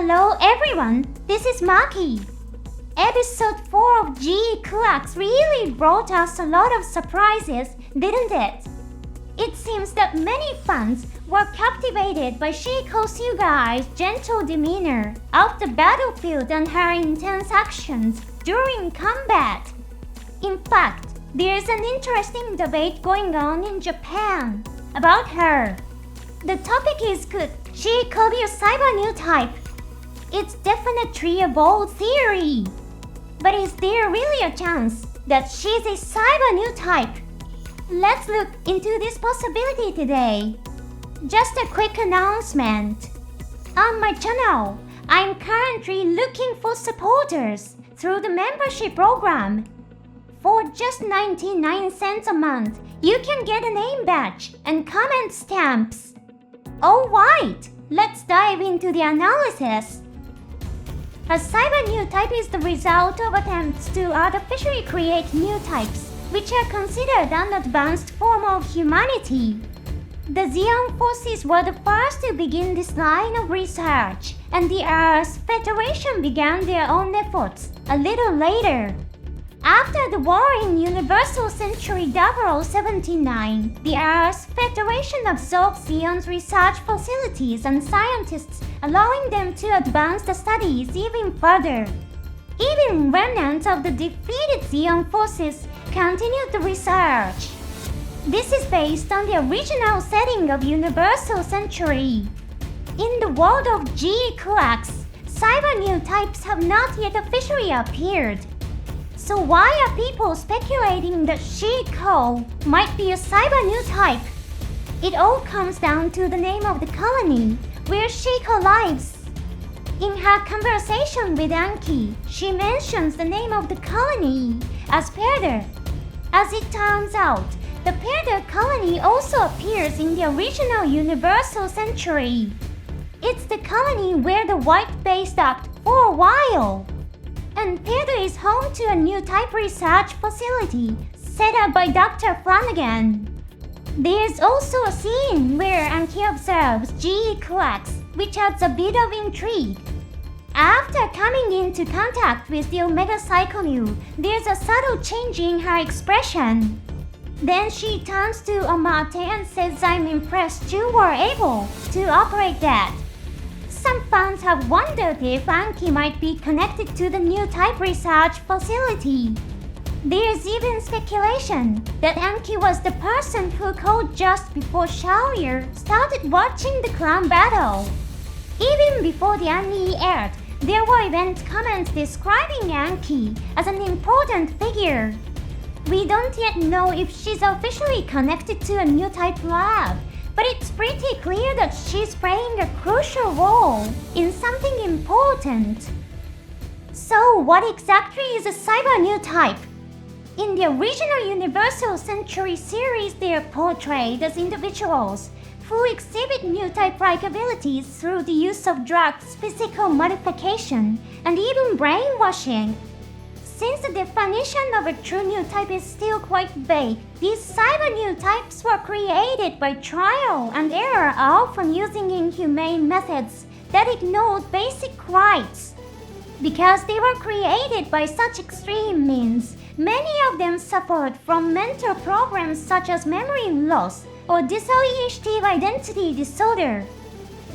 Hello everyone, this is Maki. Episode 4 of GQuuuuuuX really brought us a lot of surprises, didn't it? It seems that many fans were captivated by Shiiko Sugai's gentle demeanor off the battlefield and her intense actions during combat. In fact, there is an interesting debate going on in Japan about her. The topic is could Shiiko be a cyber Newtype? It's definitely a bold theory. But is there really a chance that she's a cyber Newtype? Let's look into this possibility today. Just a quick announcement. On my channel, I'm currently looking for supporters through the membership program. For just 99 cents a month, you can get a name badge and comment stamps. Alright, let's dive into the analysis. A cyber Newtype is the result of attempts to artificially create new types, which are considered an advanced form of humanity. The Zeon forces were the first to begin this line of research, and the Earth Federation began their own efforts a little later. After the war in Universal Century 0079, the Earth Federation absorbed Zeon's research facilities and scientists, allowing them to advance the studies even further. Even remnants of the defeated Zeon forces continued the research. This is based on the original setting of Universal Century. In the world of GQuuuuuuX, cyber Newtypes have not yet officially appeared. So why are people speculating that Shiiko might be a cyber Newtype? It all comes down to the name of the colony where Shiiko lives. In her conversation with Anki, she mentions the name of the colony as Perder. As it turns out, the Perder colony also appears in the original Universal Century. It's the colony where the White Bay stopped for a while. And Perder is home to a new type research facility set up by Dr. Flanagan. There's also a scene where Anki observes GQuuuuuuX, which adds a bit of intrigue. After coming into contact with the Omega Cyclone, there's a subtle change in her expression. Then she turns to Amate and says, "I'm impressed you were able to operate that." Some fans have wondered if Anki might be connected to the new type research facility. There's even speculation that Anki was the person who called just before Shaoyer started watching the clan battle. Even before the anime aired, there were event comments describing Anki as an important figure. We don't yet know if she's officially connected to a new type lab, but it's pretty clear that she's playing a crucial role in something important. So what exactly is a cyber Newtype? In the original Universal Century series, they are portrayed as individuals who exhibit Newtype-like abilities through the use of drugs, physical modification, and even brainwashing. Since the definition of a true Newtype is still quite vague, these cyber Newtypes were created by trial and error, often using inhumane methods that ignored basic rights. Because they were created by such extreme means, many of them suffered from mental problems such as memory loss or dissociative identity disorder.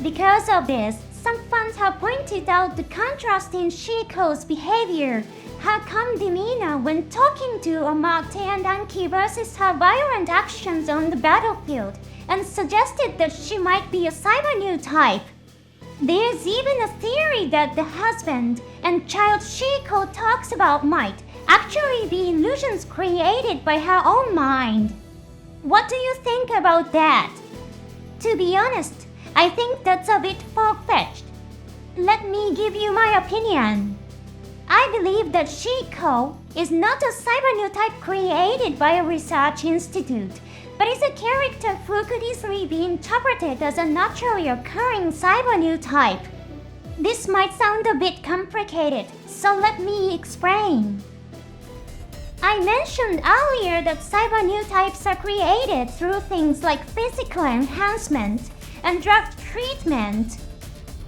Because of this, some fans have pointed out the contrast in Shiiko's behavior, her calm demeanor when talking to Amate and Anki versus her violent actions on the battlefield, and suggested that she might be a cyber Newtype. There's even a theory that the husband and child Shiiko talks about might actually be illusions created by her own mind. What do you think about that? To be honest, I think that's a bit far-fetched. Let me give you my opinion. I believe that Shiiko is not a cyber Newtype created by a research institute, but is a character who could easily be interpreted as a naturally occurring cyber Newtype. This might sound a bit complicated, so let me explain. I mentioned earlier that cyber Newtypes are created through things like physical enhancement and drug treatment.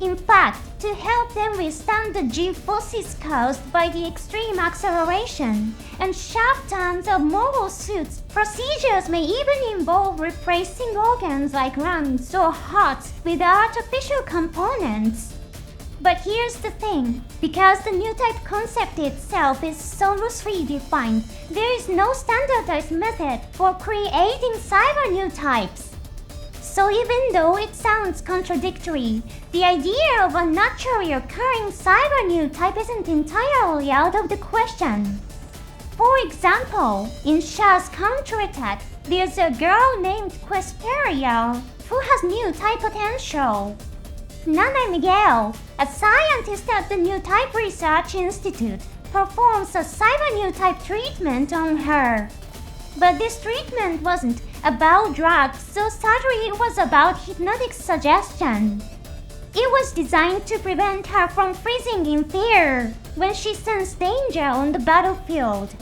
In fact, to help them withstand the G-forces caused by the extreme acceleration and sharp turns of mobile suits, procedures may even involve replacing organs like lungs or hearts with artificial components. But here's the thing, because the Newtype concept itself is so loosely defined, there is no standardized method for creating cyber Newtypes. So even though it sounds contradictory, the idea of a naturally occurring cyber Newtype isn't entirely out of the question. For example, in Sha's counterattack, there's a girl named Quesperia who has Newtype potential. Nana Miguel, a scientist at the Newtype Research Institute, performs a cyber Newtype treatment on her. But this treatment wasn't about drugs, so sadly it was about hypnotic suggestion. It was designed to prevent her from freezing in fear when she sensed danger on the battlefield.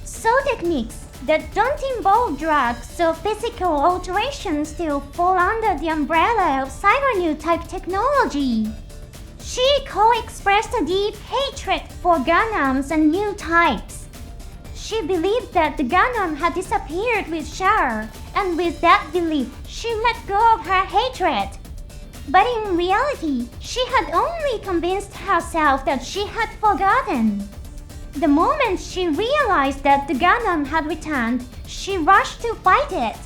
So techniques that don't involve drugs or physical alterations still fall under the umbrella of cyber Newtype technology. Shiiko expressed a deep hatred for GUNDAMs and Newtypes. She believed that the Gundam had disappeared with Char, and with that belief, she let go of her hatred. But in reality, she had only convinced herself that she had forgotten. The moment she realized that the Gundam had returned, she rushed to fight it.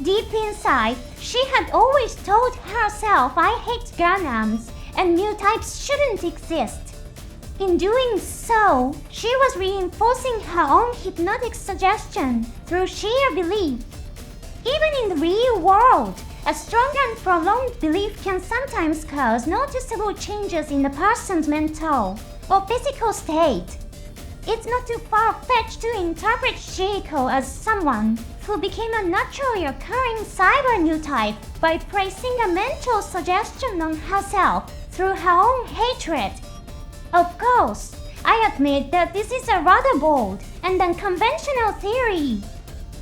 Deep inside, she had always told herself, "I hate Gundams, and Newtypes shouldn't exist." In doing so, she was reinforcing her own hypnotic suggestion through sheer belief. Even in the real world, a strong and prolonged belief can sometimes cause noticeable changes in a person's mental or physical state. It's not too far-fetched to interpret Shiiko as someone who became a naturally occurring cyber Newtype by placing a mental suggestion on herself through her own hatred. Of course, I admit that this is a rather bold and unconventional theory.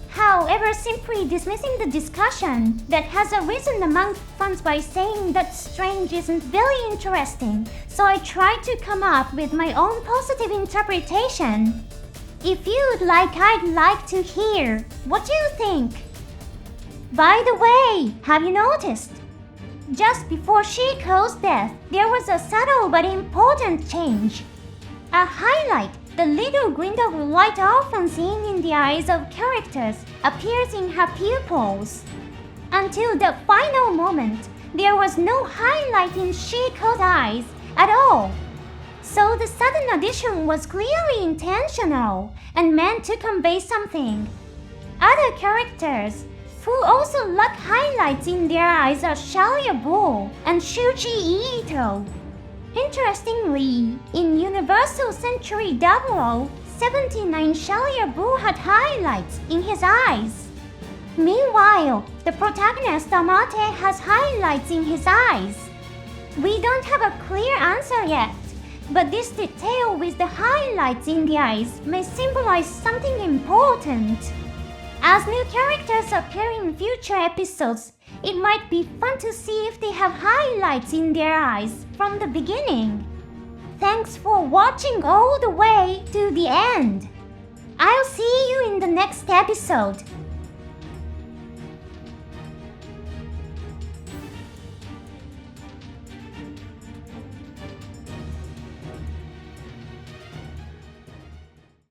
However, simply dismissing the discussion that has arisen among fans by saying that strange isn't very interesting, so I tried to come up with my own positive interpretation. If you'd like, I'd like to hear. What do you think? By the way, have you noticed? Just before Shiiko's death, there was a subtle but important change. A highlight, the little green dot light often seen in the eyes of characters, appears in her pupils. Until the final moment, there was no highlight in Shiiko's eyes at all. So the sudden addition was clearly intentional and meant to convey something. Other characters who also lack highlights in their eyes are Shalia Bull and Shuji Ito. Interestingly, in Universal Century 0079, Shalia Bull had highlights in his eyes. Meanwhile, the protagonist Amate has highlights in his eyes. We don't have a clear answer yet, but this detail with the highlights in the eyes may symbolize something important. As new characters appear in future episodes, it might be fun to see if they have highlights in their eyes from the beginning. Thanks for watching all the way to the end. I'll see you in the next episode.